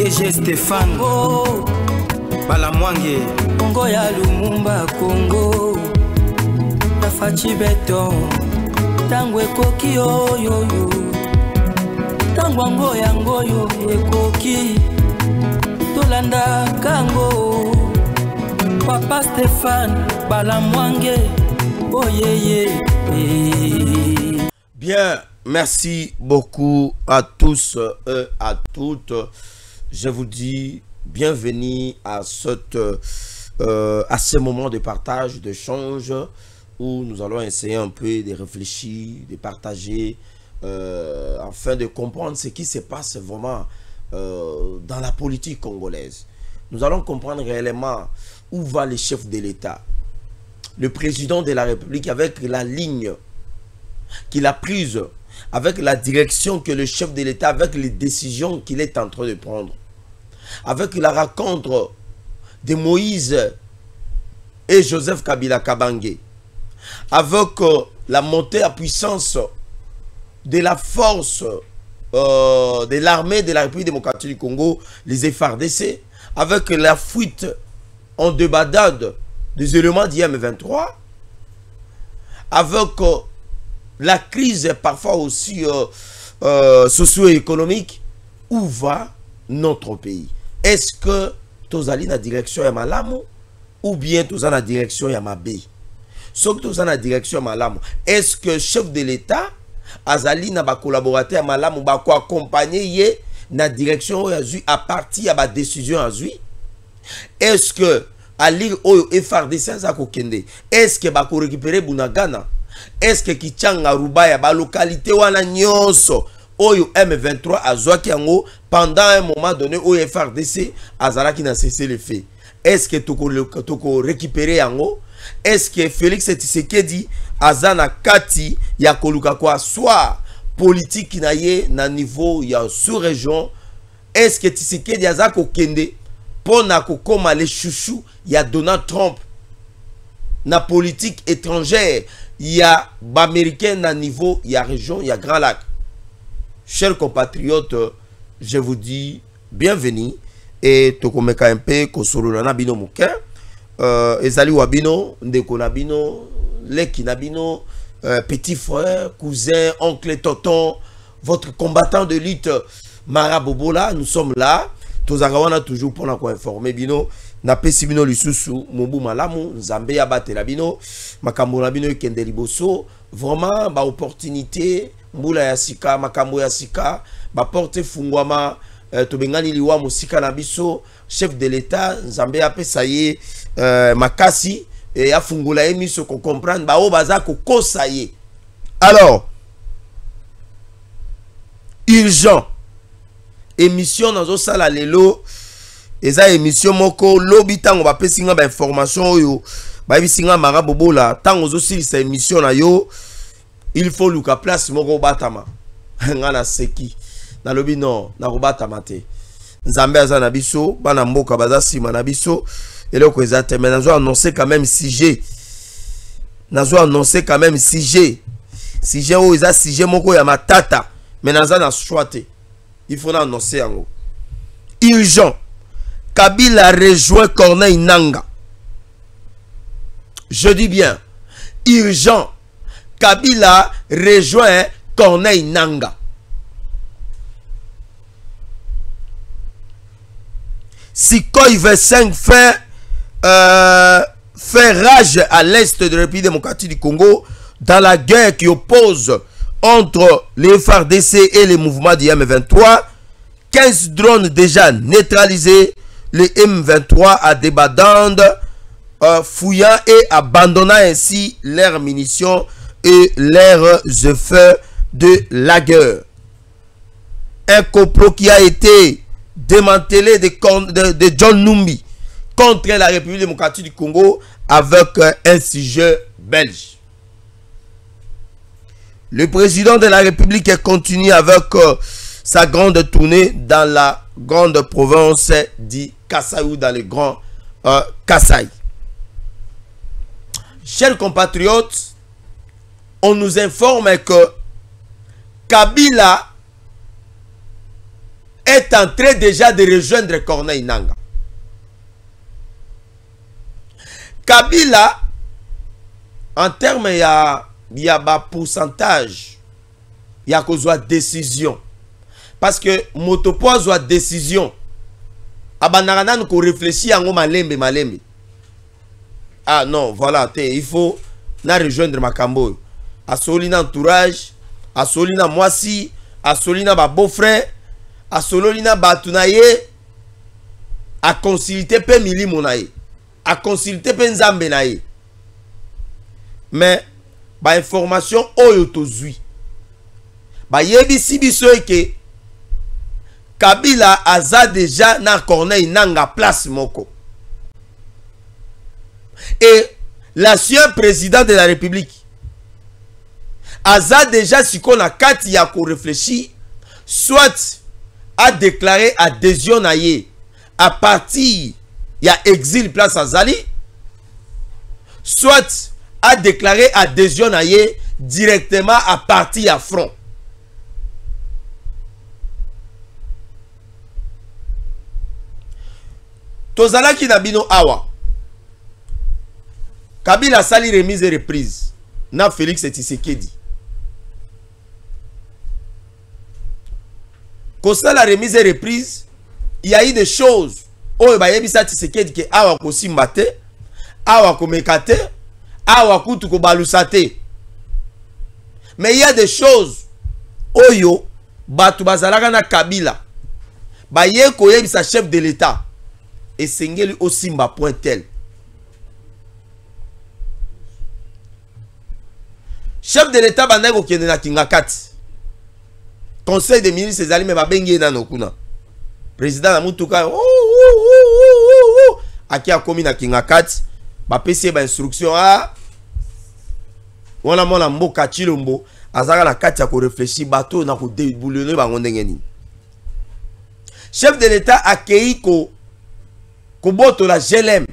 DG Stéphane Balamwange Congo ya Lumumba Congo Tafachi Beton Tangwe koki yo Tangwango yango yo ekoki Tolanda kango Papa Stéphane Balamwange Oh yeah. Bien, merci beaucoup à tous et à toutes. Je vous dis bienvenue à ce moment de partage, d'échange où nous allons essayer un peu de réfléchir, de partager afin de comprendre ce qui se passe vraiment dans la politique congolaise. Nous allons comprendre réellement où va le chef de l'État, le président de la République, avec la ligne qu'il a prise, avec la direction que le chef de l'État, avec les décisions qu'il est en train de prendre, avec la rencontre de Moïse et Joseph Kabila Kabange, avec la montée à puissance de la force de l'armée de la République démocratique du Congo, les FARDC, avec la fuite en débandade des éléments d'IM23, avec la crise parfois aussi socio-économique. Où va notre pays? Est-ce que tous allons dans la direction de Malamu ou bien tous allons dans la direction de Mabé? Ce que tous allons dans la direction de Malamu, est-ce que le chef de l'État Azali na ba collaborateur Malamu ba ko accompagner na direction à partir de la décision azui? Est-ce que Ali Oyo FARDC za kokende? Est-ce que ba ko récupérer Bunagana? Est-ce que Kichanga Rubaya ba localité wana nyonso Oyo M23 azwaki yango pendant un moment donné Oyo FARDC azalaki na cessé le fait? Est-ce que toko récupérer yango? Est-ce que Félix Tshisekedi azana kati ya koluka kwa soit politique na ye na niveau ya sous-région? Est-ce que Tshisekedi azako kende pona kokoma les chouchous ya Donald Trump na politique étrangère ya américain na niveau ya région ya Grand Lac? Chers compatriotes, je vous dis bienvenue et tokomeka un peu kosolola na bino moke ezali wabino ndeko na bino leki na bino petit frère, cousin, oncle, tonton, votre combattant de lutte Mara Bobola. Nous sommes là. Tozagawana toujours pour nous informer bino na pesi bino lisusu mobu malamu nzambe ya batela bino makambo na bino kende liboso. Vraiment ba opportunité mbula ya sika makambo ya sika ba porte fungwama tobengani liwa musika na biso chef de l'État nzambe apesa ye makasi et afungula emiso ko comprendre ba o baza ko kosaye. Alors urgent émission dans sala lelo eza émission moko lobi tango ba pesinga ba information oyo ba bisinga Mara Bobola tango zo silisa émission na yo il faut luka place moko batama ngana seki na lobi non na kobatama te nzambe aza na biso bana mboka baza sima na biso eloko ezate mais nazo annoncer quand même sujet sujet o eza sujet moko ya matata mais naza na choite il faut annoncer yango urgent. Kabila rejoint Corneille Nangaa. Je dis bien urgent. Kabila rejoint Corneille Nangaa. Sikoy V5 fait rage à l'est de la République démocratique du Congo dans la guerre qui oppose entre les FARDC et les mouvements du M23. 15 drones déjà neutralisés. Le M23 a des badandes fouillant et abandonnant ainsi leurs munitions et leurs effets de la guerre. Un complot qui a été démantelé de John Numbi contre la République démocratique du Congo avec un sujet belge. Le président de la République continue avec sa grande tournée dans la grande province du Kasaï ou dans le grand Kasaï. Chers compatriotes, on nous informe que Kabila est en train déjà de rejoindre Corneille Nangaa. Kabila, en termes, il y a un pourcentage, il y a une décision. Parce que motopoise a décision. Abanaranan ko réfléchit en malembe. Ah non, voilà, il faut na rejoindre Makambo. A solina entourage, a solina moisi, a solina ba beau-frère, a solina batunaye, a consulter pe mili monaye, a consulter pe nzambe naye. Mais ba information oyo tozui. Ba yebisi biso ke Kabila aza déjà na Corneille Nangaa place moko. Et l'ancien président de la République aza déjà si qu'on a kati ya ko réfléchir soit à déclarer adhésion na ye à partir ya exil place azali, soit à déclarer adhésion na ye directement à partir ya front. Tozalaki na bino awa. Kabila sali remise et reprise. Na Félix Tshisekedi. Quand la remise et reprise, il y a eu des choses. Oh, bah yebisa Tshisekedi ke awa ko simbate, awa ko mekate, awa kutu ko balusate. Mais il y a des choses. Oyo, batu bazalaka na Kabila. Ba ye ko yebisa chef de l'État. Et Sengeli Osimba point tel. Chef de l'État bandeko kende na Kingakati. Conseil des ministres ezali me babengi na nokuna. Président na mutuka aki akomi na Kingakati ba pesi ba instruction wana mona mboka Chilombo azaka na kati ya ko réfléchir bato na ko débouler bango ndenge nini. Chef de l'État akei ko Koboto la GLM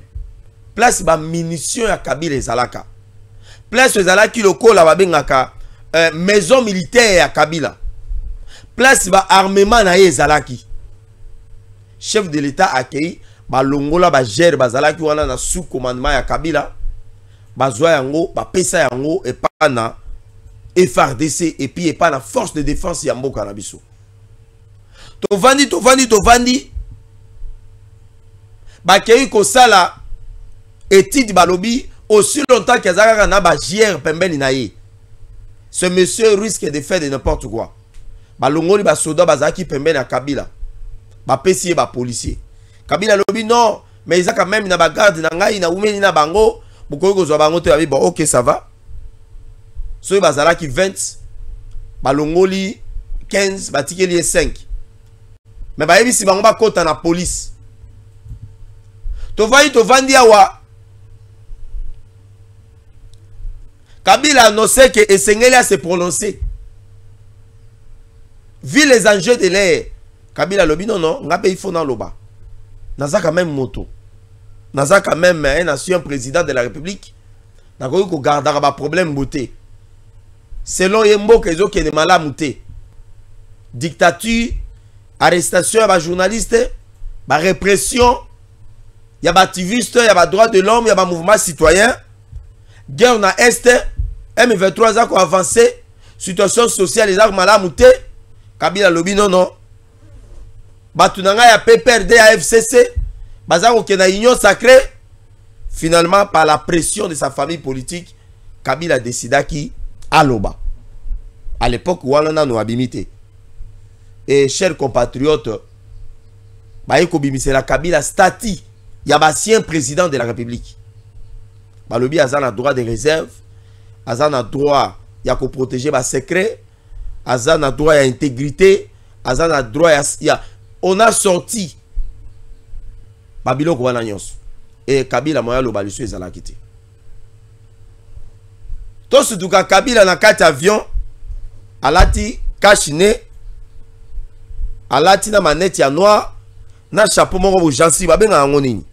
place ba munition ya Kabila ezalaka. Place ezalaki lokola babengaka maison militaire ya Kabila. Place ba armement na ye ezalaki. Chef de l'État accueilli ba longola ba gère bazalaki wana na sous commandement ya Kabila. Bazwa yango ba pesa yango et pas na FARDC et puis et pas na force de défense ya mboka na biso. Tovandi Bakei ko sala étude balobi aussi longtemps que Zagara na ba JR pembeni na ye. Ce monsieur risque de faire de n'importe quoi. Balongoli ba soda bazaki pembeni na Kabila. Ba pesier ba policier. Kabila lobi non, mais ils a quand même na ba garde na ngai na umeni na bango, bukoyi ko zo bango te bon OK ça va. So bazalaki 20, balongoli 15, batikeli 5. Mais ba yebi si bango ba kota na police. Tovandi awa. Kabila annoncé que Esengeli a se prononcé. Vu les enjeux de l'air, Kabila lobi non, ngape il faut dans loba. Naza quand même moto. Naza quand même un ancien président de la République. Nakoki ko gardera ba problème beauté. Selon Yembo kezo ke de malamouté. Dictature, arrestation à journaliste, ba répression. Il y a des activistes, il y a des droits de l'homme, il y a des mouvements citoyens. Guerre na Est, M23 ans qu'on avancé, situation sociale, les armes à la moutée. Kabila lobi non. Batunanga ya PPRD à FCC. Bazako qui na union sacrée. Finalement, par la pression de sa famille politique, Kabila décida qui à Loba. À l'époque où on a nos abimités. Et chers compatriotes, Baïko Bimisé la Kabila stati. Il y a un président de la République. Balobi Azan a droit de réserve. Azan a droit de protéger les secrets. Azan a droit à l'intégrité. Azan a droit à... On a sorti Babylon Kouananyos. Et Kabila Moya Lobalisou et Zalakiti. Tout ce que Kabila na 4 avions. Alati Kachine. Alati na manette ya noir. Na chapeau moko bo jansi babenga ngo nini.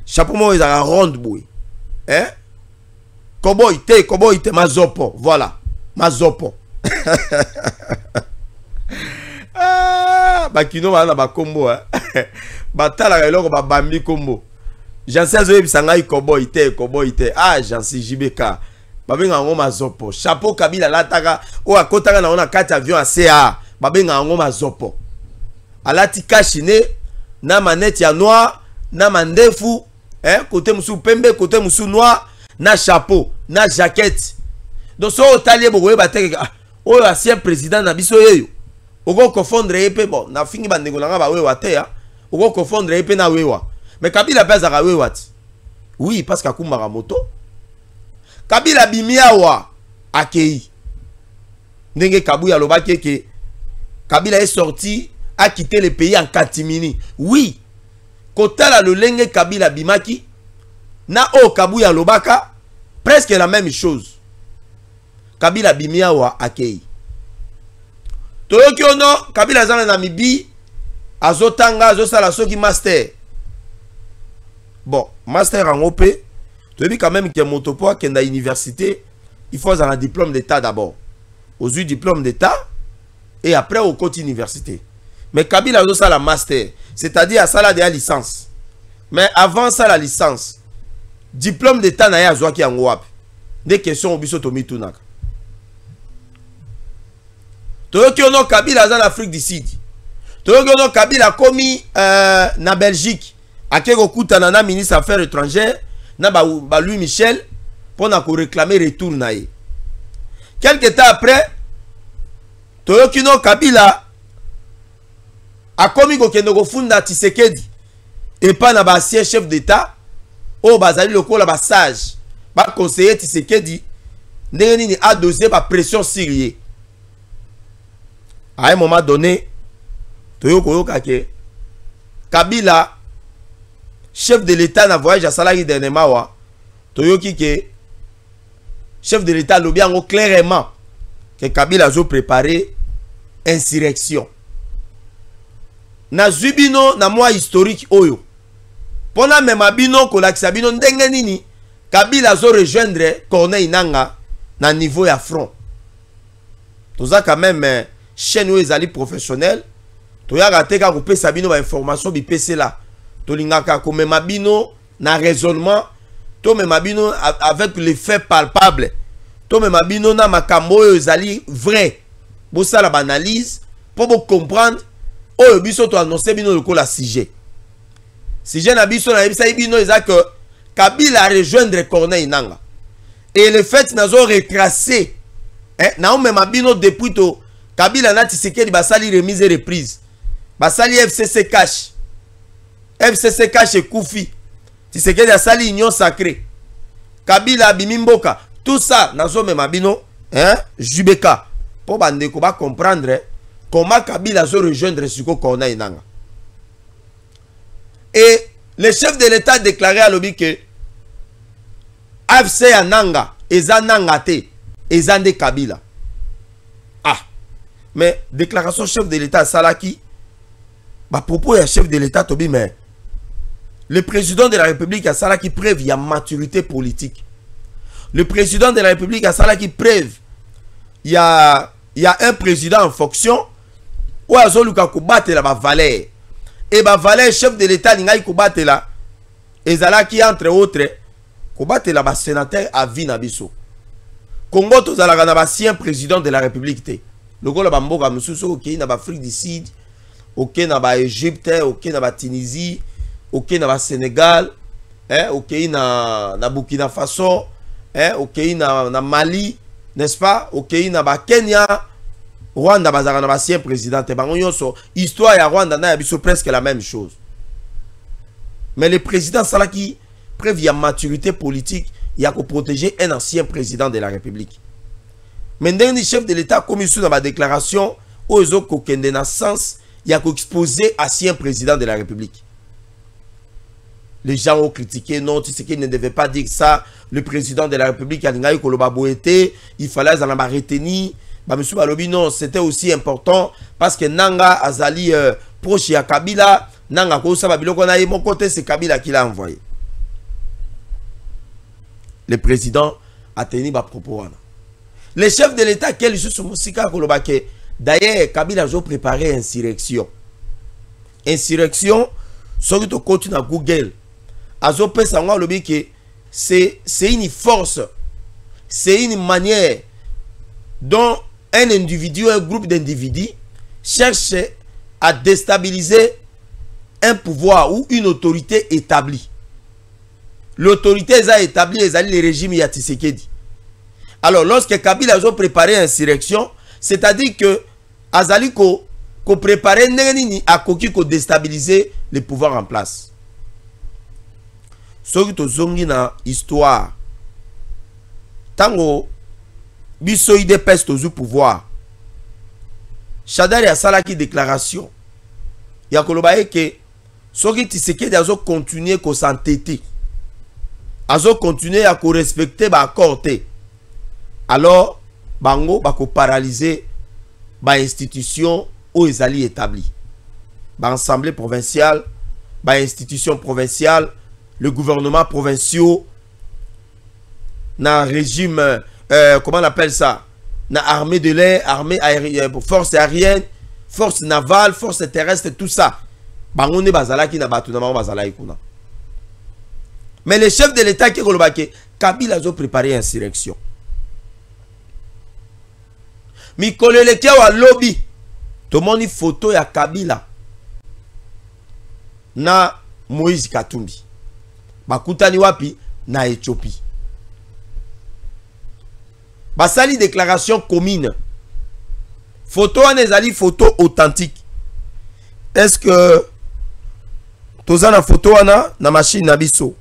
Chapeau moko ezaka ronde boy. Hein? Koboy te mazopo, voilà. Mazopo. Ah, bakino wana ba combo hein. Batala eloko ba bambi combo. Jansi azoyebi sangai cowboy te. Ah, Jansi JBK. Babenga ngoma zopo. Chapeau Kabila lataka o akotaka na ona kati avion a CA. Babenga ngoma zopo. Alati kashine na manette ya noir na mandefu, côté musu pembe, côté musu noir, na chapeau, na jaquette. Donc so otalier bokoye bateke o ancien président na biso yeyo. Oko confondre epe bon, na fingi bandeko nanga ba wewa te ya. Oko confondre epe na wewa. Mais Kabila pesa ka wewa ti. Oui, parce qu'akumba moto. Kabila bimiawa akei. Ndenge Kabuya lobaki ke Kabila est sorti, a quitté le pays en catimini. Oui. Kotala le lenge Kabila bimaki na o Kabuya lobaka presque la même chose. Kabila bimiawa akei. Toyoki ono Kabila zana na mibi azotanga azosala soki master. Bon, master en OP. Tu dis quand même que motopoa qui est à l'université, il faut avoir un diplôme d'état d'abord. Aux yeux diplôme d'état et après au côté université. Mais Kabila a ça la master, c'est-à-dire à ça la licence. Mais avant ça la licence, diplôme d'état na ya zwa ki en wap. Des questions au biso tomi tunak. Toyoki ono Kabila en Afrique du Sud. Toyoki ono Kabila komi na Belgique. Akeko kutana na ministre affaires étrangères. Na ba Louis Michel pour na ko réclamer retour na ye. Quelque temps après, Toyoki no Kabila a komi ko kendo ko funda Tshisekedi et pas na ba ancien chef d'état o bazali lokola ba sage ba conseiller Tshisekedi ndenge nini a dosé ba pression syrienne. À un moment donné, Toyoko yoka ke Kabila chef de l'État na voyage à Salari de Nemawa, Toyoki ke chef de l'État lobby en clairement que Kabila a préparé insurrection. Na zubino na moi historique oyo. Pona même abino kolakisa bino ndenge nini Kabila zo rejoindre Corneille Nanga na niveau ya front. Toza quand même chaîne où ezali professionnel. Toyaka teka ko pesa bino ba information bi PC là. Tolingaka ko même abino na raisonnement, to même abino avec les faits palpables. To même abino na makambo ezali vrai. Bo ça la analyse pour comprendre oyo biso to annoncer bino le la sujet. Sujet na biso na bisa bino ezaka que Kabila rejoindre Corneille Nanga. Et le fait nazo retracer na même abino depuis to Kabila na Tshisekedi basali remise et reprise. Basali FCC cash. FCC cash et Koufi. Tshisekedi asali union sacrée. Kabila Bimimboka. Tout ça nazo même abino Jubeka pour bandeko ba comprendre comment Kabila zo rejoindre Siko Corneille Nanga. Et le chef de l'État a déclaré à l'obi que AFC à Nanga, Eza Nanga te, Eza de Kabila. Ah, mais déclaration chef de l'État Salaki, bah propos ya chef de l'État Tobi, mais le président de la République a Salaki preuve, il y a maturité politique. Le président de la République a Salaki preuve, il y a un président en fonction, où a Zoluka Koubate la valeur. Et bah valeur chef de l'État n'ingaï Koubate la, et Zalaki entre autres, Koubate la ba sénateur à Vinabiso. Congo tozalaka na ba ancien président de la République te. Lokola ba mboka mususu ok na ba Afrique du Sud, ok na ba Égypte, ok na ba Tunisie, ok na ba Sénégal, ok na Burkina Faso, ok na Mali, n'est-ce pas? Ok na ba Kenya, Rwanda bazaka na ba ancien président te. Bango nyonso histoire ya Rwanda na ya biso presque la même chose. Mais le président Salaki preuve ya maturité politique. Il y a qu'à protéger un ancien président de la République. Maintenant, le chef de l'État, comme il dans ma déclaration, aux autres qui ont des naissances, il y a qu'à exposer ancien président de la République. Les gens ont critiqué, non, tu sais qu'il ne devait pas dire ça. Le président de la République, il fallait en retenir. Monsieur Balobi, non, c'était aussi important parce que Nanga Azali proche à Kabila, Nanga Kosa Babiloko na mon côté, c'est Kabila qui l'a envoyé. Le président a tenu ma propos. Le chef de l'État, quel est ce Moussika Kolobake? D'ailleurs, Kabila a préparé une insurrection. insurrection soki to koti na Google azopesa ngo lobi que c'est une force, c'est une manière dont un individu, un groupe d'individus cherche à déstabiliser un pouvoir ou une autorité établie. L'autorité est établie, les régimes ya Tshisekedi. Alors lorsque Kabila a préparé l'insurrection, c'est-à-dire que azali ko préparer neni a koki ko déstabiliser le pouvoir en place. Soki to zongi na histoire tango biso ide peste au pouvoir Shadari a salaki déclaration ya kolobaye que soki Tshisekedi azo continuer ko s'entêter azo continuer à ko respecter ba accord te, alors bango bako paralyser ba institution ou ezali établi ba assemblée provinciale, ba institution provinciale, le gouvernement provincial, na régime comment on appelle ça, na armée de l'air, armée aérienne, force aérienne, force navale, force terrestre, tout ça bango ne bazala ki na batu na bango bazala ikuna. Mais le chef de l'état qui kolobake Kabila a préparé une insurrection. Mikolele kia wa lobby tomoni photo ya Kabila na Moïse Katumbi bakutani wapi na Éthiopie. Basali déclaration commune. Photo anezali photo authentique. Est-ce que tozana photo ana na machine na biso?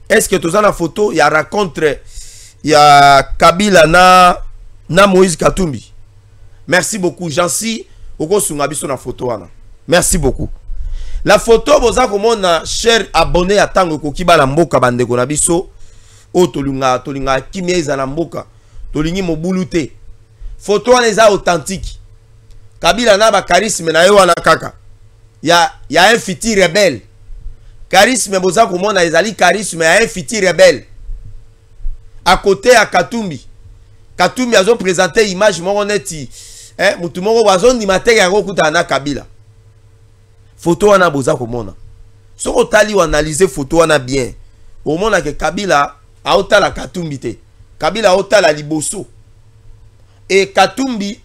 Est-ce que tozana photo ya rencontre ya Kabila na Moïse Katumbi? Merci beaucoup. Jansi oko sunga biso na photo ana. Merci beaucoup. La photo boza komona cher abonné à tango kokiba la mboka bandeko na biso o tolinga kimia eza na mboka tolingi mobulute. Photo wana eza authentique. Kabila na ba charisme na yo wana kaka. Ya un fiti rebelle. Charisme boza komona ezali charisme ya un fiti rebelle. À côté à Katumbi. Katumbi a présenté image moko neti mutu moko bazon ni materi ya kokuta na Kabila. Photo wana boza komona. Soko tali ou analyser photo wana bien. Au mona que Kabila a otala Katumbi te. Kabila a otala liboso. Et Katumbi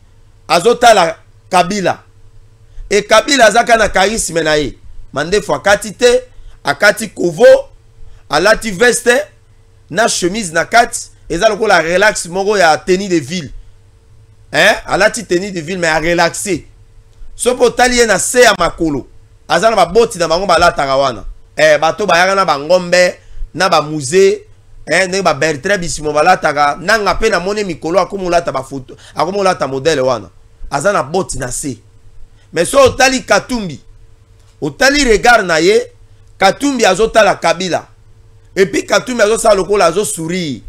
azotala Kabila. Et Kabila azaka na charisme na ye. Mande fwa kati te, akati kovo, alati veste, na chemise na kati, eza loko la relax moko ya tenue de ville. Alati tenue de ville mais a relaxé. Sopo tali ye na se ya makolo. Azana ba boti na bango balata kawana. Bato bayaka na bangombe, na ba musée, ne ba Bertrand Bisimon balata ka, nanga pe na mone mikolo akomolata ba photo, akomolata modèle wana. Azana boti na se. Mais so otali Katumbi, otali regard na ye, Katumbi azotala Kabila. Et puis Katumbi azosala lokola azo sourire.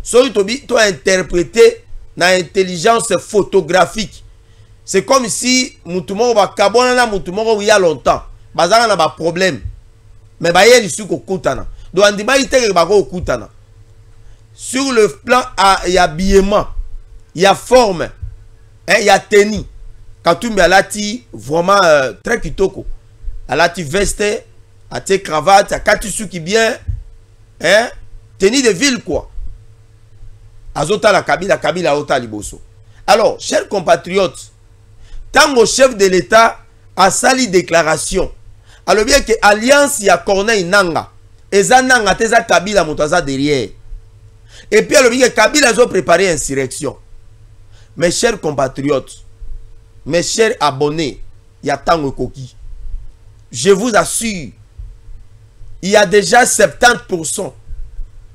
So to interpréter na intelligence photographique. C'est comme si mutumo ba kabona na mutumo il y a longtemps. Bazanga na ba problème. Mais ba yeli su ko kutana. Do andima iteke ba ko kutana. Sur le plan il y a habillement, il y a forme, il y a tenue. Katumbi alati vraiment très kitoko. Alati veste, ate cravate, akati su ki bien, tenue de ville quoi. Azota la Kabila ota liboso. Alors, chers compatriotes, tant au chef de l'État a sali déclaration. Alors bien que alliance ya Corneille Nanga, eza Nanga teza Kabila motaza derrière. Et puis alors bien que Kabila a préparé une insurrection. Mes chers compatriotes, mes chers abonnés, ya tango koki. Je vous assure, il y a déjà 70%.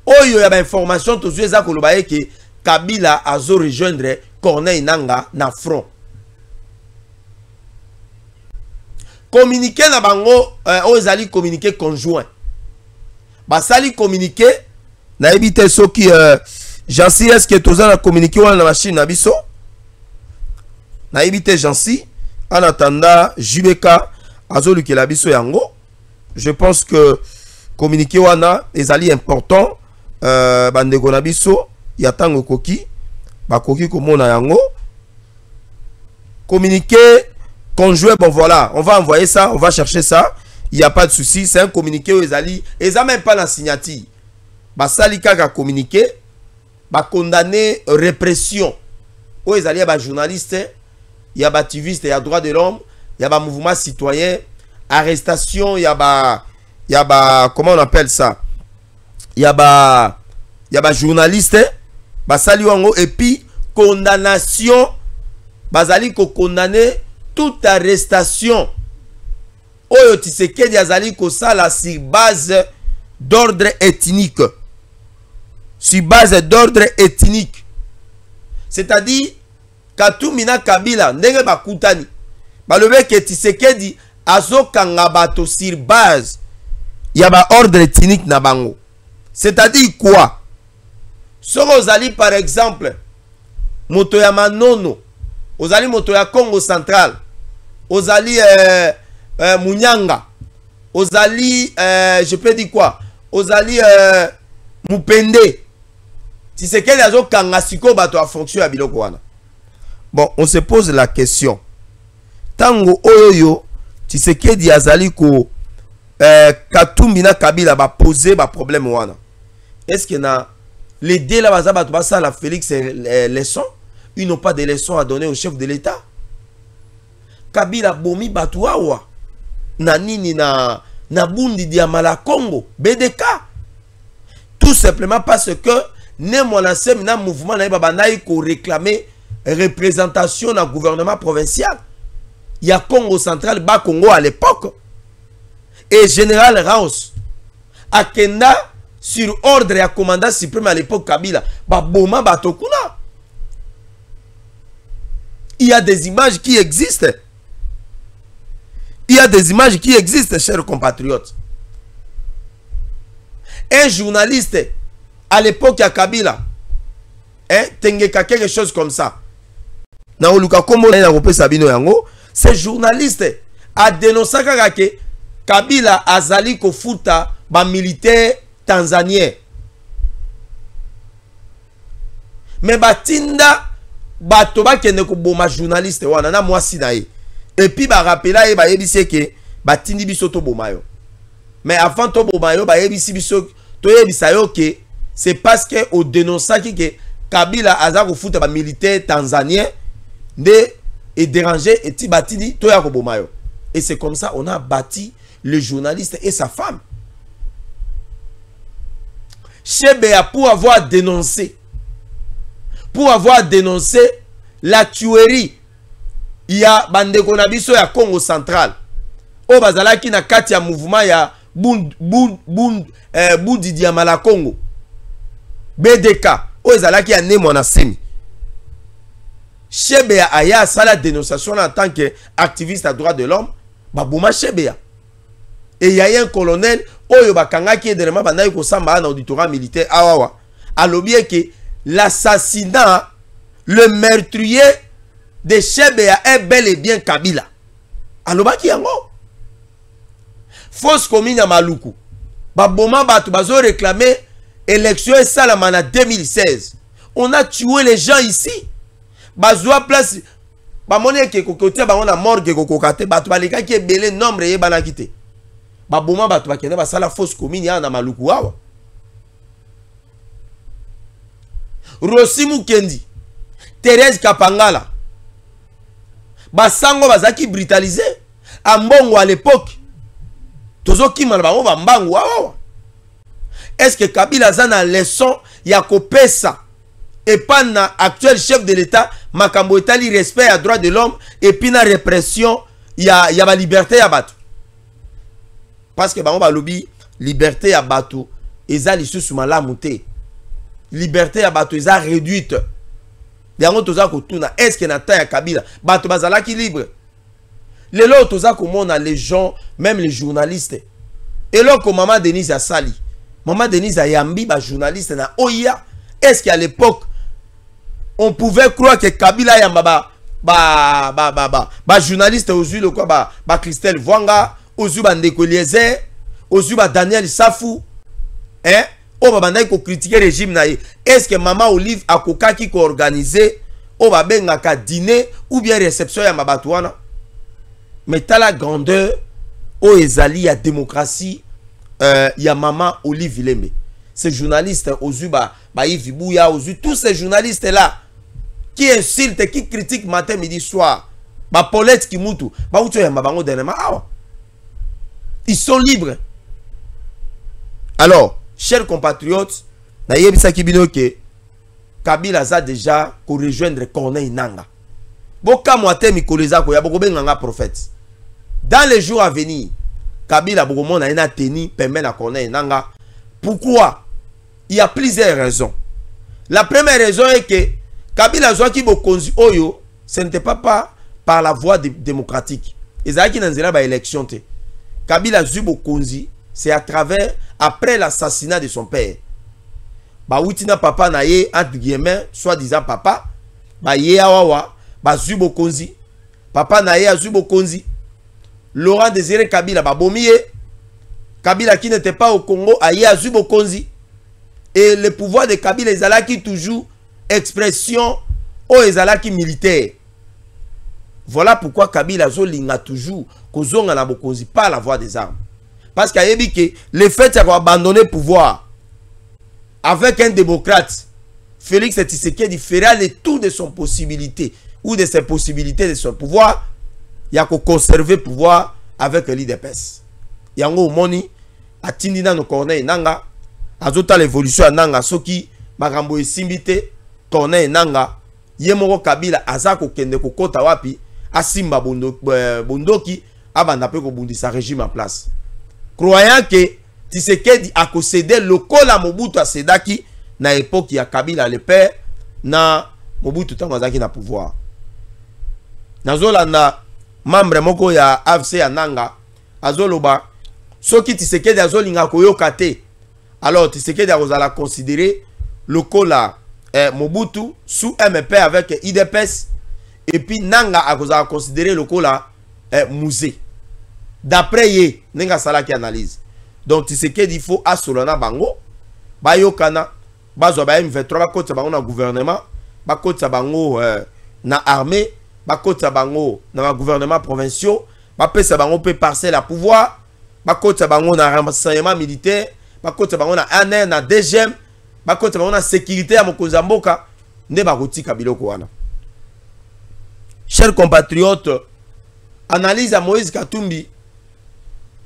Oyo ya ba information to zueza kolobaye que Kabila a rejoindre Corneille Nanga na front. Communiquer na bango ozali communiquer conjoint. Basali communiquer na ebite soki Jansi est-ce que toza na communiquer wana na machine na biso? Na ebite Jansi en attendant Jubeka azolukela biso yango. Je pense que communiquer wana ezali important bandeko na biso ya tango koki bakoki komona yango. Communiquer conjoint, bon voilà, on va envoyer ça, on va chercher ça. Il n'y a pas de souci, c'est un communiqué aux Ezali. Et ça même pas la signature. Bah Salika a communiqué, bah condamné répression. Aux Ezali, il y a des journalistes, il y a des activistes, il y a droits de l'homme, il y a des mouvements citoyens, arrestation, il y a comment on appelle ça? Il y a des journalistes, bah sali wango, et puis condamnation, bah Zali ko condamné toute arrestation. Oyo Tshisekedi azali ko sala sur base d'ordre ethnique. Sur base d'ordre ethnique. C'est-à-dire, Katumina Kabila, ndenge bakutani. Balobe ke Tshisekedi azo kangabato sur base. Yaba ordre ethnique na bango. C'est-à-dire quoi? Soko ozali par exemple, moto ya Manono, ozali moto ya Congo Central, ozali Munyanga, ozali je peux dire quoi, ozali Mupende, Tshisekedi azo kanga siko bato a fonction ya biloko wana. Bon, on se pose la question, tango oyo Tshisekedi azali ko Katumbi na Kabila ba poser ba problème wana, est-ce que na les deux là bato ça la Félix leçon, ils n'ont pas de leçons à donner au chef de l'État? Kabila bomi bato awa na nini na bundi dia mala Congo BDK, tout simplement parce que ne monasem na mouvement na babanaï ko réclamer représentation dans gouvernement provincial. Il y a Congo Central ba Congo à l'époque, et général Raos akenda sur ordre ya commandant suprême à l'époque Kabila ba boma batokuna. Il y a des images qui existent. Il y a des images qui existent, chers compatriotes. Un journaliste, à l'époque à Kabila, Tengeka, quelque chose comme ça. Ce journaliste a dénoncé que Kabila azali kofuta ba militaire tanzanien. Mais batinda batoba kende ko boma journaliste wana na mwasi na ye. Et puis ba rappela e ba yebisi ke batindi biso to bomayo. Mais avant to bomayo ba yebisi biso to yebisa yo ke c'est parce que au dénonçant que Kabila aza ko futa ba militaire tanzanien de et déranger et ti batindi to ya ko bomayo. Et c'est comme ça on a bâti le journaliste et sa femme. Chebea pour avoir dénoncé la tuerie, il y a bandeko na biso ya Congo Central. O bazalaki na kati ya mouvement ya Budi Diamala Congo. BDK. O ezalaki ya ne mona semi. Chebea aya sala dénonciation en tant qu'activiste à droit de l'homme. Babouma Chebea. Et il y a un colonel oyo bakanga qui est de banayi ko samba na auditorat militaire awawa. Alobie que l'assassinat, le meurtrier de Chebea est bel et bien Kabila. Alobaki yango. Fausse commune à Maluku. Baboma batu bazo réclamer élection et salamana 2016. On a tué les gens ici. Bazoa place bamone ke kokotia ba on a morgue kokokate batu balika ki ebele nombre ye banakite. Baboma batu bakende basala fausse commune ya na Maluku awa. Rosimu Kendi, Thérèse Kapangala, basango bazaki brutalisé, ambongo à l'époque, tozo kima na bango bambangu wawa. Est-ce que Kabila zana leçon ya kopesa et pas na actuel chef de l'État makambo etali respect à droit de l'homme et puis na répression ya ba liberté ya batu? Parce que bango ba lobi liberté ya batu ezali susu malamu te. Liberté ya bato eza réduite. Yango toza kotuna est-ce que na ta ya Kabila bato bazalaki libre? Lelo toza komona les gens, même les journalistes. Et là comme Maman Denise a sali. Maman Denise a yambi ba journaliste na oya. Est-ce qu'à l'époque on pouvait croire que Kabila yamba ba journaliste aujourd'hui le quoi ba Christelle Vwanga, aujourd'hui ba Ndeko Eliezer, aujourd'hui ba Daniel Safou, hein? On va critiquer le régime. Est-ce que Maman Olive a kokaki ko organisé on va benga ka dîner ou bien réception ya mabatouana? mais t'as la grandeur au ezali ya démocratie ya maman Olive Lembe. Ces journalistes Ozuba, Yves Bouya, Ozu, tous ces journalistes là qui insultent, qui critiquent matin, midi, soir. Paulette qui moutou. Ils sont libres. Alors, chers compatriotes, Kabila a déjà pour rejoindre Corneille Nanga. Prophète. Dans les jours à venir, Kabila a tenu permet à Corneille Nanga. Pourquoi? Il y a plusieurs raisons. La première raison est que Kabila Zouaki Bokonzi Oyo, ce n'était pas par la voie démocratique. Ils ont une élection. Kabila Zubo Konzi, c'est à travers, après l'assassinat de son père. Outina papa na ye, entre guillemets, soi-disant papa, ye awawa, Zubo Konzi. Papa na ye Zubo Konzi. Laurent Désiré Kabila, bomiye. Kabila qui n'était pas au Congo, aye Zubo Konzi. Et le pouvoir de Kabila, ils qui toujours expression aux ezalaki militaire. Voilà pourquoi Kabila Zolinga toujours kozonga na bokonzi par la voie des armes. Parce qu'il y a que le fait d'avoir abandonné le pouvoir avec un démocrate, Félix Tshisekedi fera le tout de son possibilité ou de ses possibilités de son pouvoir. Il y a qu'à conserver le pouvoir avec l'IDPS. Il y a un moni à Tindina no Corneille Nanga, azota l'évolution à Nanga, soki magambo esimbite Corneille Nanga, yemoko Kabila azako kende kokota wapi, asimba bondoki, abanda pe ko bundisa régime en place. Croyant que Tshisekedi a concédé le col à Mobutu a Sedaki, na époque ya Kabila le père, na Mobutu Tangazaki na pouvoir. Nazola na membre moko ya AFC ya Nanga, azoloba, soki Tshisekedi azolinga koyoka te, alors Tshisekedi a considéré le col à Mobutu sous MP avec IDPS, et puis Nanga a considéré le col à musée. D'après ye, Nenga Salaki analyse. Donc Tshisekedi il faut asolana bango, bayokana, bazo ba M23, bakota bango na gouvernement, bakota bango na armée, bakota bango na gouvernement provinciaux, bapesa bango pe parcelle à pouvoir, bakota bango na renseignement militaire, bakota bango na ANR na DGM, bakota bango na sécurité à mokonzi mboka, nde bakotika biloko wana. Chers compatriotes, analyse à Moïse Katumbi,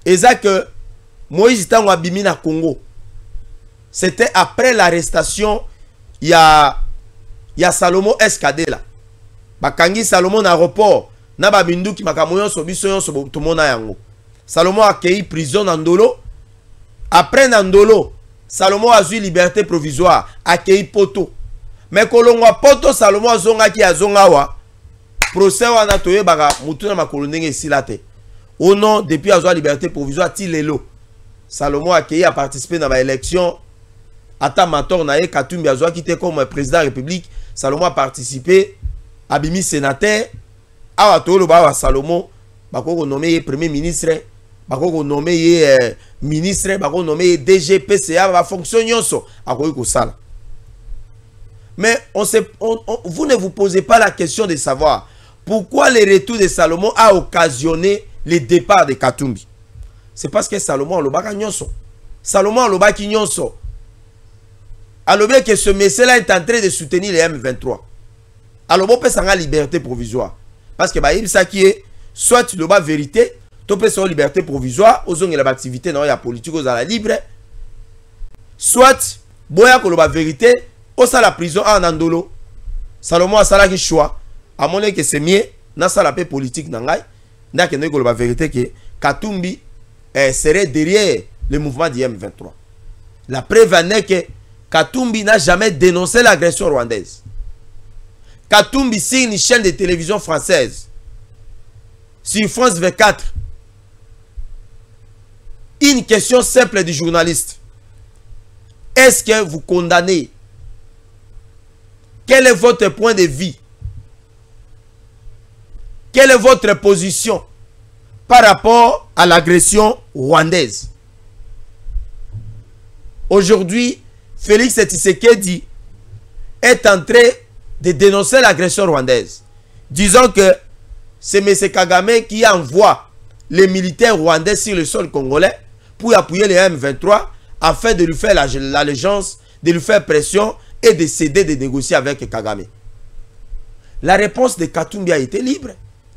et ça que Moïse Tango abimi na Congo, c'était après l'arrestation il y a Salomon Escadela. Bakangi Salomon na aéroport na babinduki makamoyon so biso yon so tomona yango. Salomon a accueilli prison na Ndolo. Après Ndolo, Salomon a eu liberté provisoire, accueilli Poto. Mais kolongwa Poto Salomon azonga ki azonga wa procès wana toye baka mutuna makolondenge silate. Au nom depuis a liberté provisoire ti lelo. Salomon a accueilli a participé dans l'élection. Ata Mator Naye Katumbi a quitté comme président de la République. Salomon a participé. Abimi sénateur. Awa tolo ba Salomon. Bako nommé premier ministre. Bako nommé ministre. Bako nommé DG PCA. Ba fonction yonso. Ako ko sala. Mais vous ne vous posez pas la question de savoir pourquoi le retour de Salomon a occasionné le départ de Katumbi. C'est parce que Salomon le baka nyonso. Salomon le baki nyonso. Alors bien que ce monsieur-là est en train de soutenir les M23. Alors bon peut s'en liberté provisoire. Parce que il ça qui est soit le bas vérité, tu peux sans liberté provisoire, aux zones de l'activité dans la politique aux à la libre. Soit boya que le bas vérité, au sa la prison en Andolo. Salomon a ça qui choix. À mon avis que c'est mieux dans sa la paix politique nangai. N'a que le bas vérité que Katumbi serait derrière le mouvement du M23. La preuve est que Katumbi n'a jamais dénoncé l'agression rwandaise. Katumbi signe une chaîne de télévision française sur France 24. Une question simple du journaliste. Est-ce que vous condamnez? Quel est votre point de vue? Quelle est votre position par rapport à l'agression rwandaise? Aujourd'hui, Félix Tshisekedi est en train de dénoncer l'agression rwandaise. Disons que c'est M. Kagame qui envoie les militaires rwandais sur le sol congolais pour appuyer les M23 afin de lui faire l'allégeance, de lui faire pression et de céder, de négocier avec Kagame. La réponse de Katumbi a été libre.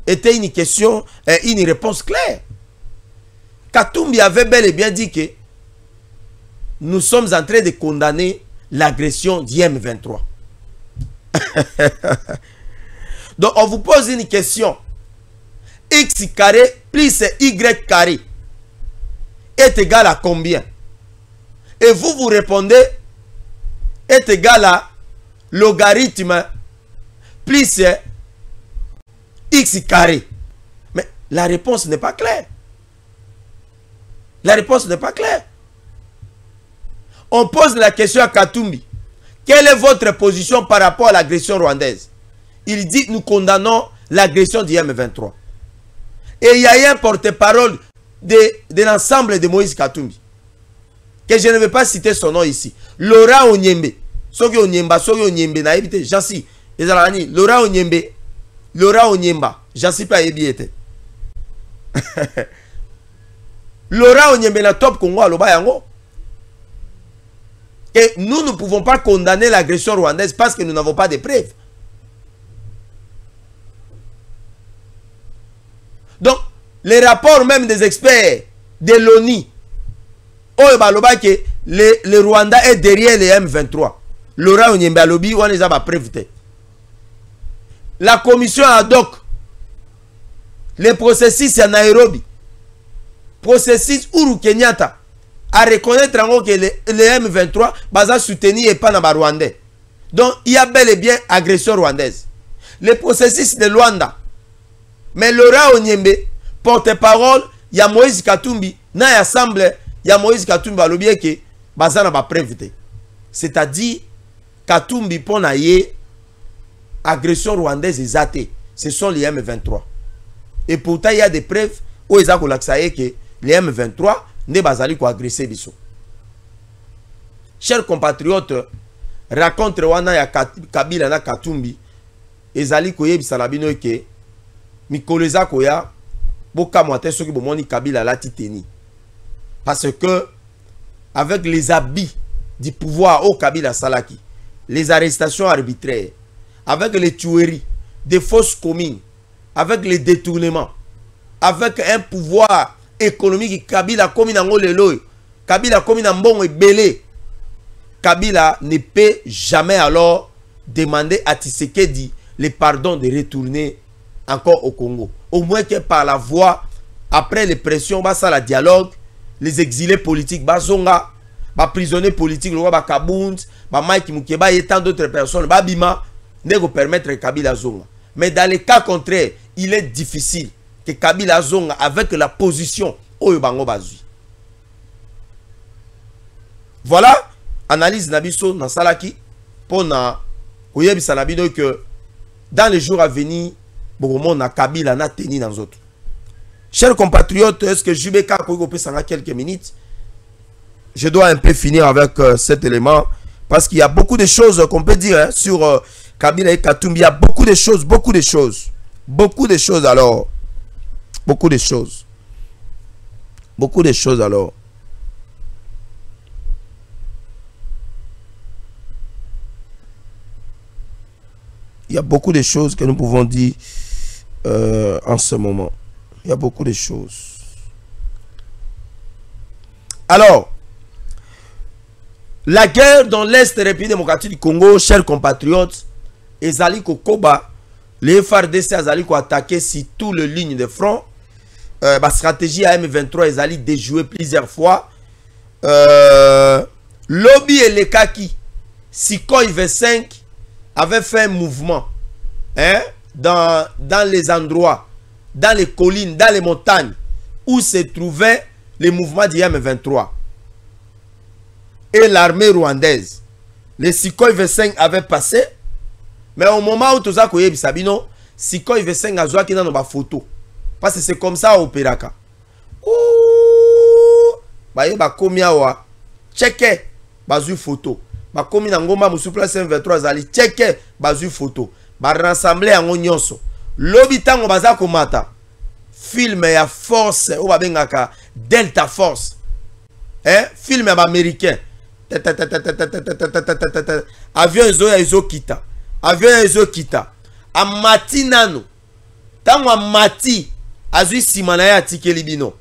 Était une question, une réponse claire. Katumbi avait bel et bien dit que nous sommes en train de condamner l'agression du M23. Donc on vous pose une question. X carré plus Y carré est égal à combien? Et vous répondez est égal à logarithme plus X carré. Mais la réponse n'est pas claire. La réponse n'est pas claire. On pose la question à Katumbi. Quelle est votre position par rapport à l'agression rwandaise? Il dit nous condamnons l'agression du M23. Et il y a un porte-parole de l'ensemble de Moïse Katumbi, que je ne vais pas citer son nom ici. Laura Onyembe. Soki Onyemba, Soki Onyembe, na évité, j'assis. Laura Onyembe, Laura Onyemba, j'assis pas ébiété. Laura Onyembe na top Congo aloba yango. Et nous ne pouvons pas condamner l'agression rwandaise parce que nous n'avons pas de preuves. Donc, les rapports même des experts de l'ONU, le Rwanda est derrière les M23. Laura Onyembe alobi, on les a pas preuves. La commission ad hoc, le processus à Nairobi, processus Uhuru Kenyatta, à reconnaître que les M23 baza soutenir et pas dans le Rwandais. Donc il y a bel et bien agression rwandaise. Le processus de Luanda. Mais Laura Onyembe, porte-parole, il y a Moïse Katumbi, dans l'assemblée, il y a Moïse Katumbi à l'objet que baza n'a pas prévu. C'est-à-dire, Katumbi pour naïe, agression rwandaise est zatée. Ce sont les M23. Et pourtant, il y a des preuves où ils ont que les M23 ne bazali ko agresser biso. Chers compatriotes, raconte wana ya Kabila na Katumbi ezali ko yebisa na bino ke mikoleza ko ya boka moite soki bomoni Kabila la titeni. Parce que avec les habits du pouvoir au Kabila Salaki, les arrestations arbitraires, avec les tueries, des fausses communes, avec les détournements, avec un pouvoir économique, Kabila comme dans le Kabila comme dans bon et belé, Kabila ne peut jamais alors demander à Tshisekedi le pardon de retourner encore au Congo. Au moins que par la voie, après les pressions, ça la dialogue, les exilés politiques, Bazonga, les prisonniers politiques, le roi Kabound, Mike Mukeba et tant d'autres personnes, Babima, ne vous permettre Kabila Zonga. Mais dans les cas contraires, il est difficile que Kabila Zonga avec la position au Bango Bazui. Voilà, analyse Nabiso dans Salaki pour na Koyebi Salabino que dans les jours à venir, beaucoup na Kabila na teni dans autres. Chers compatriotes, est-ce que Jubeka Koyope Sanga quelques minutes? Je dois un peu finir avec cet élément parce qu'il y a beaucoup de choses qu'on peut dire sur Kabila et Katumbi. Il y a beaucoup de choses alors. Beaucoup de choses alors. Il y a beaucoup de choses que nous pouvons dire en ce moment. Il y a beaucoup de choses. Alors, la guerre dans l'Est de la République démocratique du Congo, chers compatriotes, ezali kokoba, les FARDC azali ko attaquer sur toutes les lignes de front. La stratégie AM23 ezali déjouée plusieurs fois. Lobby et les Kaki, Sikoi V5 avait fait un mouvement dans les endroits, dans les collines, dans les montagnes où se trouvaient les mouvements du M23 et l'armée rwandaise. Les Sikoi V5 avaient passé, mais au moment où tout ça koyebi sabino, Sikoi V5 a joué qui dans nos photos. Parce que c'est comme ça au Peraka. Baye ba komia wa checker bazu photo. Ba komi na ngoma musu place M23 zali checker bazu photo. Ba rassembler en nyonso. lobi tango baza komata film ya force ou babengaka Delta Force, film ya américain, avion ezo kita, avion ezo kita amati nano tango amati azui simana ya tikeli bino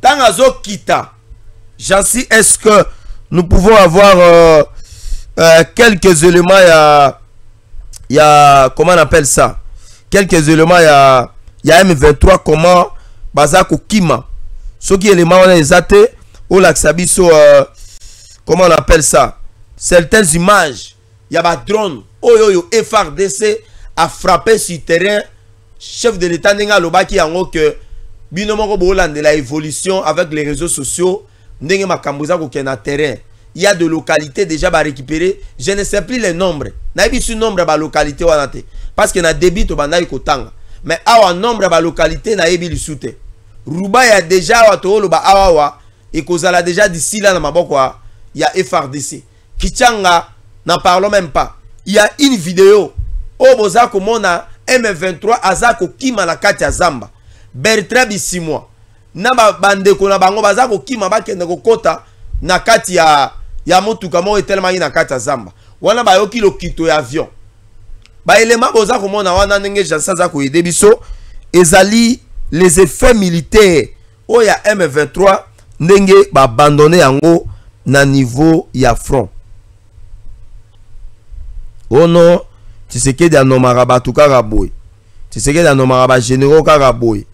tango azo kita. Jansi, est-ce que nous pouvons avoir quelques éléments, il y a comment on appelle ça, quelques éléments, il y a M23 comment bazako kima ce qui éléments on a exaté ou l'aksabiso comment on appelle ça, certaines images, il y a ba drone oyo FARDC a frappé sur terrain chef de l'état n'enga lobaki yango que bino moko boland de la évolution avec les réseaux sociaux ndenge makambuza ko kena terrain. Il y a de localités déjà ba récupérer, je ne sais plus les nombres. Na bisu nombre ba localité wana te parce que na débit to bandai ko tanga. Mais awa nombre ba localité na yebi lisute. Ruba ya déjà wa to lo ba awa et kozala déjà d'ici là na maboko il y a FARDC. Kichanga n'en parlons même pas. Il y a une vidéo au boza ko mona M23 azako kima na kati ya Zamba. Bertrand Bisimwa na bandeko na bango bazako kima bakende ko kota na kati ya motuka mo tellement na kati ya Zamba. Wana ba yoki lo kito ya avion. Ba élément boza ko mona wana ndenge jansa za ko yede biso ezali les effets militaires o ya M23 ndenge ba abandonner yango na niveau ya front. Oh non, tu sais que dans nos marabatu karaboy. Tu sais que dans nos marabats généraux karaboy.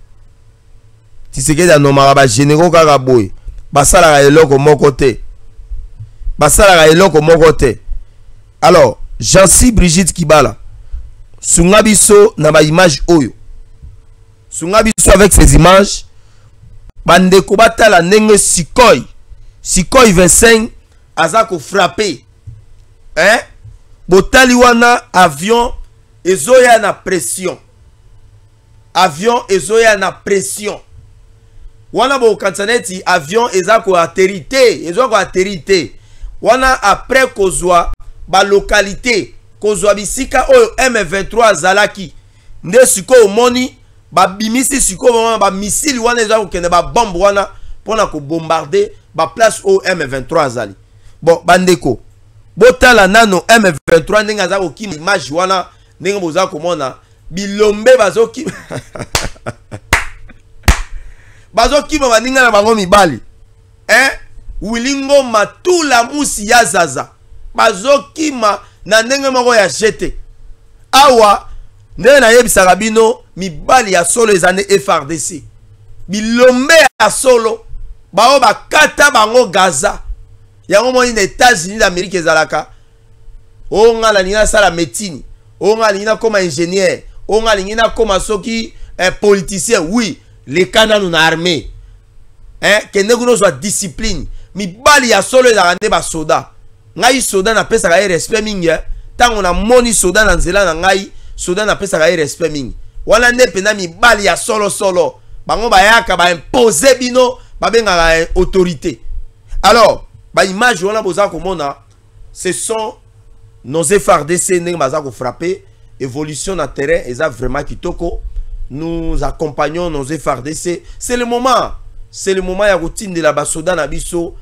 Tu sais que dans nos marabats généraux karaboy. Basala eloko mon côté. Basala eloko mon côté. Alors, Jansi Brigitte Kibala. Sungabiso na ba image oyo. Sungabiso avec ces images. Bandeko batala nenge Sikoi. Sikoi 25 azako frappé. Hein? Botali wana avion ezoya na pression. Avion ezoya na pression. Wana bo kantaneti avion ezako atterrité, ezako atterrité. Wana après kozwa ba localité, kozwa bisika oyo M23 zalaki. Nde siko omoni ba bimisi siko ba missile wana ezako kende ba bombe wana pona ko bombarder ba place au M23 zali. Bon bandeko botala nano M23 ndenge azako kima image wana ndenge boza komona bilombe bazoki bazokima baninga na bango mibali Wilingo matula musi ya zaza bazokima na ndenge moko ya jete awa ndenge na yebisaka bino mibali ya solo ezane FARDC bilombe ya solo bao bakata bango Gaza yango moni na États-Unis d'Amérique ezalaka onga la nina sala médecine onga nina comme ingénieur onga nina comme soki politicien oui les canons na armée kende kuno soit discipline mibali ya solo ezalaka ba soda ngai soda na pesa ka respect mingi tango na moni soda na nzela na ngai soda na pesa ka respect mingi wana nde pena mibali ya solo bango bayaka ba imposer bino babenga autorité. Alors ba image wana boza komona ce sont nos FARDC ndenge baza ko frapper évolution na terrain eza vraiment kitoko. Nous accompagnons nos FARDC. C'est le moment ya kotindela ba soda na biso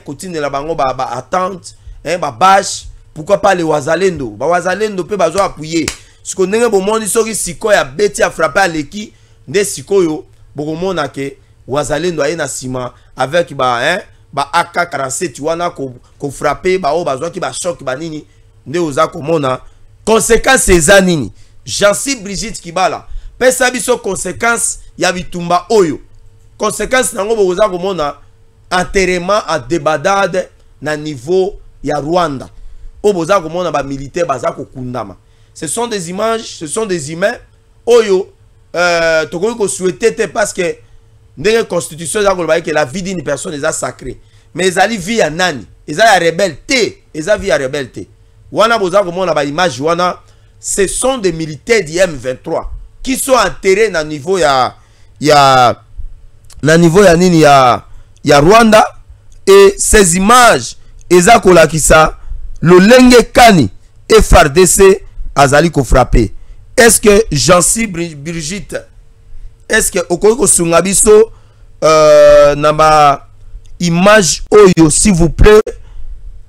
kotindela bango ba attente ba bâche, pourquoi pas les wazalendo ba wazalendo pe bazo appuyer siko ndenge bomoni soki siko ya beti a frapper aleki nde sikoyo bokomona ke wazalendo aye na sima avec ba AK-47 wana ko frapper ba o bazwa ki ba choc ba nini nde oza komona conséquence eza nini. Jansi Brigitte Kibala pesa biso conséquence ya bitumba oyo conséquence nango boza komona enterrement en débandade na niveau ya Rwanda o boza komona ba militaire baza ko kundama. Ce sont des images, ce sont des humains oyo tokoki ko souhaiter parce que ndenge constitution za koloba que la vie d'une personne est sacrée mais ezali vie ya nani eza ya rebelle te eza vie ya rebelle te wana boza komona ba image wana ce sont des militaires du M23 qui sont enterrés na niveau ya nini ya Rwanda et ces images eza kolakisa lolenge kani FARDC azali ko frapper est-ce que Jancy Brigitte, est-ce que Okoyoko Sungabiso naba image oyo s'il vous plaît,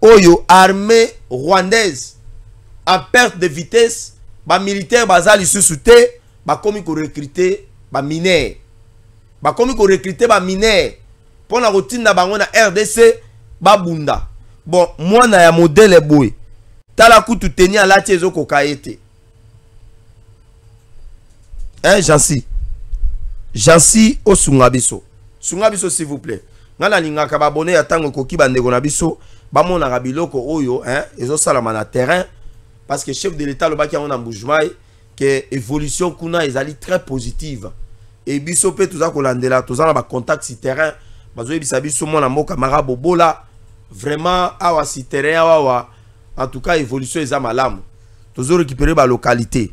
oyo armée rwandaise en perte de vitesse, ba militaire bazali sous-souté, ba komi ko recruter ba mineur, ba komi ko recruter ba mineur pour la routine na bango na RDC ba bunda. Bon, moi na ya modèle boy. Tala kutu teni ala tiezo ko kaete. Hein, Jancy. Jancy o Sungabiso. Sungabiso s'il vous plaît. Ngana linga ka babone ya tango koki bandeko na biso, ba mona ka biloko oyo, hein, ezo salama na terrain parce que chef de l'état le baki on embouchement que évolution kuna ezali très positive. Et biso pe tuza ko landela, tuza na ba contact si terrain, bazo yebisa biso mona moka marabo bola. Vraiment, awa si terrain awa, en tout cas, évolution est à malam. Toujours récupérer la localité.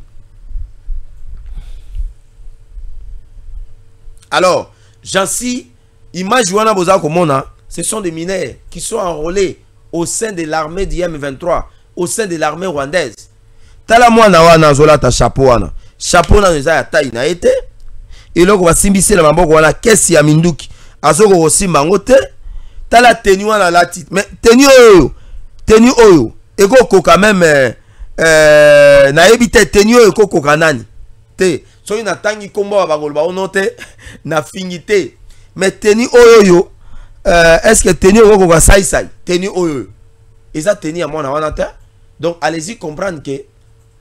Alors, Jancy, image wana boza komona, ce sont des mineurs qui sont enrôlés au sein de l'armée du M23, au sein de l'armée rwandaise. Tala mwana wana zola ta chapeau wana. Chapeau na neza ya taille na été. Et loko ba simbisi na maboko wana kesi ya minduki. Azoko osimba ngote. Tala tenu wana la titre. Mais tenu oyo. Eko quand même na ebite tenu oyo eko kanani. Te. So ina tangi kombo ba golba onote na fingité. Mais tenu oyo est-ce que tenu oyo ko sai sai? Tenu oyo. Eza tenu à mona wana te. Donc allez-y comprendre que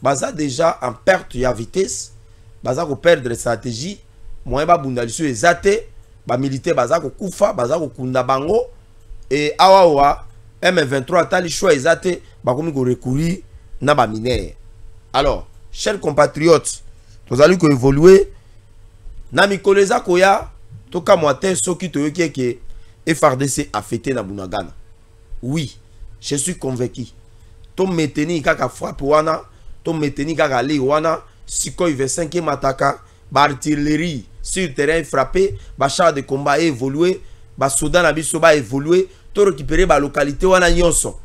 baza déjà en perte de vitesse, baza ko perdre stratégie, moyen ba bundaliso ezate, ba militaire baza ko kufa, baza ko kunda bango. Et awawa M23 tali choix ezate ba komi ko recourir na ba mineur. Alors, chers compatriotes, vous allez ko évoluer na mikoleza koya to ka moite soki to yoki ke FARDC a fêté na Bunagana. Oui, je suis convaincu. To meteni kaka frappe wana, to meteni kaka li wana, Sukhoi 25e mataka, ba artillerie sur terrain frappé, ba char de combat évolué, ba soldat na biso ba évolué. To récupérer la localité wana nyonso,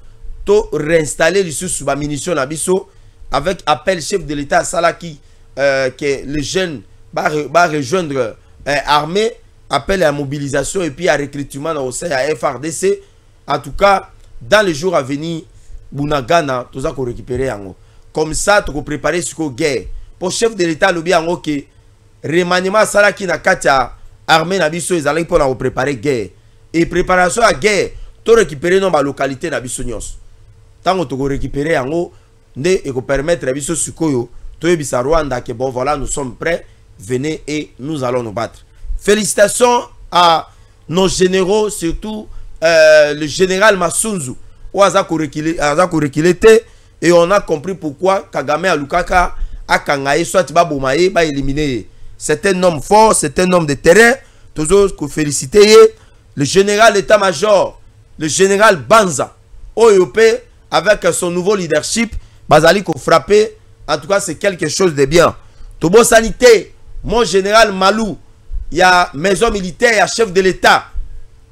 to réinstaller les sous ba munitions na biso avec appel chef de l'état Salaki que les jeunes va rejoindre armée, appel à mobilisation et puis à recrutement au sein à FARDC. En tout cas, dans les jours à venir, Bunagana, tout ça qu'on récupérer en comme ça, tu peux préparer ce qu'on guerre. Pour chef de l'état, le bien en que remaniement Salaki na katia armée na biso ils allaient pour la préparer guerre. Et préparation à guerre, tu récupérer dans la localité na biso nyos. Tant que tu récupérer en haut, et que permettre à biso sukoyo, tu es Rwanda que bon voilà nous sommes prêts, venez et nous allons nous battre. Félicitations à nos généraux, surtout le général Masunzu, où Azako reculé et on a compris pourquoi Kagame à Lukaka a kangaye soit ba bomaye ba éliminé. C'est un homme fort, c'est un homme de terrain. Toujours que féliciter le général d'état-major, le général Banza, OEP, avec son nouveau leadership, Bazali ko frappé. En tout cas, c'est quelque chose de bien. Tobo sanité, mon général Malou, il y a maison militaire, il y a chef de l'État,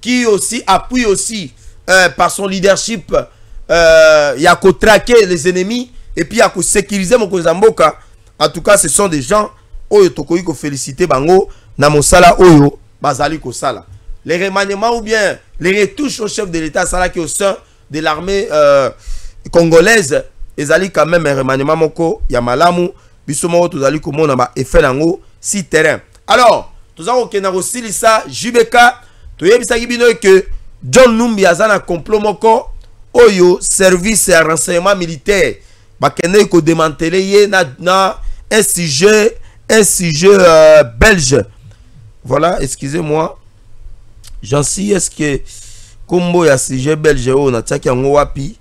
qui aussi appuie aussi par son leadership, il y a qu'à traquer les ennemis, et puis il y a qu'à sécuriser mon Kozamboka. En tout cas, ce sont des gens, Oyo Tokoyi ko féliciter Bango, Namosala Oyo, Bazali ko Sala. Les remaniements ou bien les retouches au chef de l'État Sala qui est au sein de l'armée congolaise, ils allaient quand même un remaniement moko Yamalamu, Bisomo, tous allez comme on a effet dans si terrain. Alors, tous allons que nous aussi ça, Jubeka, tu y a que John Numbi Azana complot moko, Oyo service et renseignement militaire, bakene ko démanteler na un sujet belge. Voilà, excusez-moi. Jancy, est-ce que Kombo ya sujet belge on a tchaki en wapi?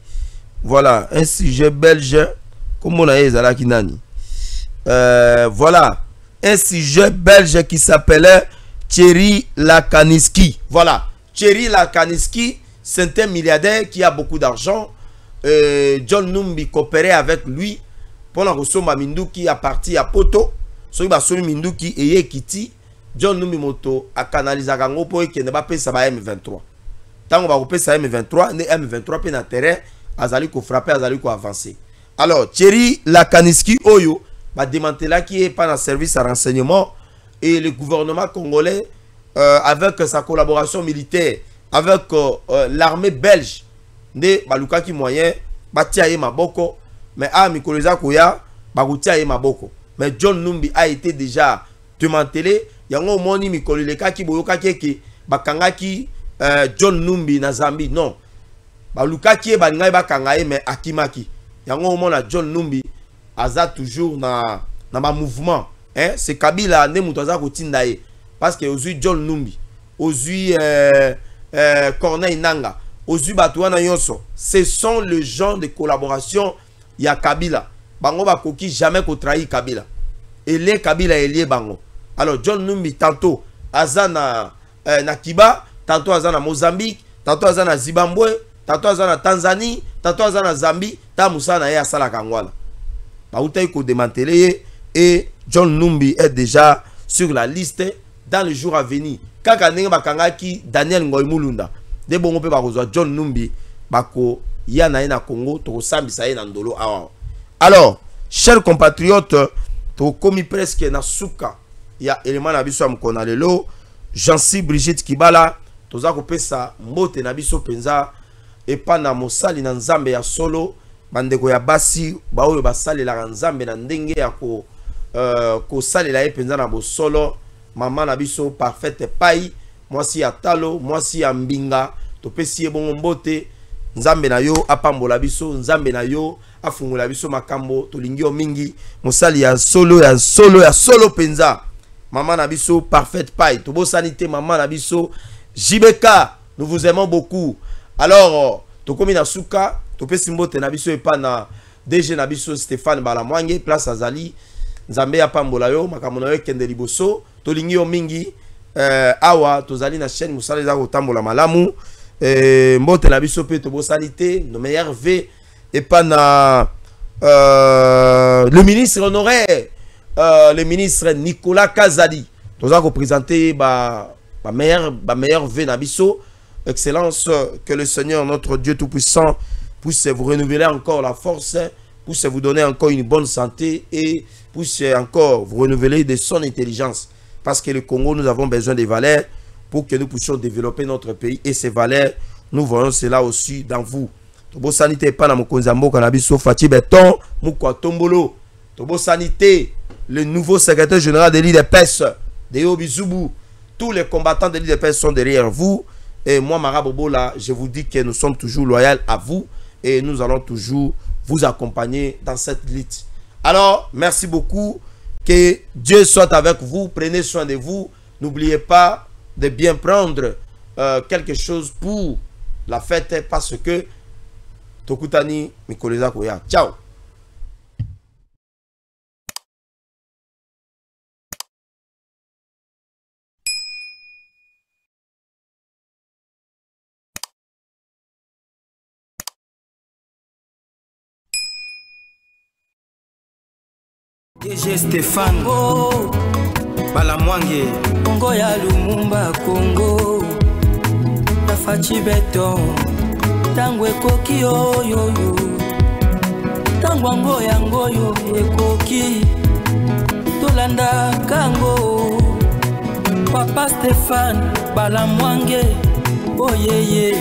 Voilà, un sujet belge. Comment on a ezala kinani? Voilà, un sujet belge qui s'appelait Thierry Lakaniski. Voilà, Thierry Lakaniski, c'est un milliardaire qui a beaucoup d'argent. John Numbi coopérait avec lui pour la ressource Minduki à partir à Poto. So il va sur Minduki et Yekiti. John Numbi Moto a canalisé Gango pour qu'il ne va pas ça M23. Tant on va couper ça M23, ne M23 pe na terrain, azali ko frapper, azali ko avancer. Alors Thierry Lakaniski Oyo, démantelé qui est pas dans service à renseignement et le gouvernement congolais avec sa collaboration militaire avec l'armée belge ne baluka qui moyen batia ye maboko mais a mikoleza koya bakutia ye maboko mais John Numbi a été déjà démantelé yango moni mikoleleka ki boyoka keke bakanga ki John Numbi na Zambie non baluka ki balinga bakanga ye mais akimaki yango mona John Numbi aza toujours na ma mouvement hein c'est Kabila ne mutoza kotinda ye parce que aujourd'hui John Numbi aujourd'hui Corneille Nanga aujourd'hui Batouana Yonso ce sont le genre de collaboration ya Kabila bango bakoki jamais ko trahir Kabila et les Kabila est lié bango alors John Numbi tantôt aza na Kiba tantôt aza na Mozambique tantôt aza na Zimbabwe tantôt aza na Tanzanie tantôt aza na Zambie ta musana ya sala kangwala ba ko démanteler et John Numbi est déjà sur la liste dans le jour à venir kaka ndenge bakanga ki Daniel Ngoy Mulunda de bongo pe bakozwa John Numbi bako ya na Congo to sambisa ye na ndolo awa. Alors chers compatriotes to komi presque na suka ya élément na biso amkona lelo Jancy Brigitte Kibala toza ko pesa mbote na biso penza et pa na mosali na nzambe ya solo bandeko ya basi ba oyo basali la nzambe na ndenge ya ko sali la penza na bo solo maman na biso parfaite pai mwasi ya talo mwasi ya mbinga to pesi bongo mbote nzambe na yo apambola biso nzambe na yo afungula biso makambo to lingio mingi mosali ya solo penza maman na biso parfaite pai to bo sanité maman na biso JBK nous vous aimons beaucoup. Alors to komi na suka to pesi mbote na biso epa na DG na biso Stéphane Balamwange place azali nzambe ya pambola yo makambo na yo kende liboso to lingio mingi awa tozali na chaîne musala za kotambola malamu mbote na biso pe to bo sanité nos meilleurs vœux et pas na le ministre honoraire le ministre Nicolas Kazadi toza ko présenter ba meilleur vœux na biso. Excellence, que le Seigneur notre Dieu tout-puissant puisse vous renouveler encore la force, puisse vous donner encore une bonne santé et puisse encore vous renouveler de son intelligence. Parce que le Congo, nous avons besoin des valeurs pour que nous puissions développer notre pays. Et ces valeurs, nous voyons cela aussi dans vous. Tobo sanité pas na mokonzambo kanabiso Fati Beton, Mukwa Tombolo. Tobo sanité, le nouveau secrétaire général de l'IDPS, Deo Bizoubou. Tous les combattants de l'IDPS sont derrière vous. Et moi, Marabobola, je vous dis que nous sommes toujours loyaux à vous et nous allons toujours vous accompagner dans cette lutte. Alors, merci beaucoup. Que Dieu soit avec vous. Prenez soin de vous. N'oubliez pas de bien prendre quelque chose pour la fête parce que Tokutani Mikoleza Koya. Ciao. DG Stéphane Balamwange Congo ya Lumumba Congo Fati Beton tango ekoki oyo tango ngoyo ekoki tolanda kango Papa Stéphane Balamwange oyeye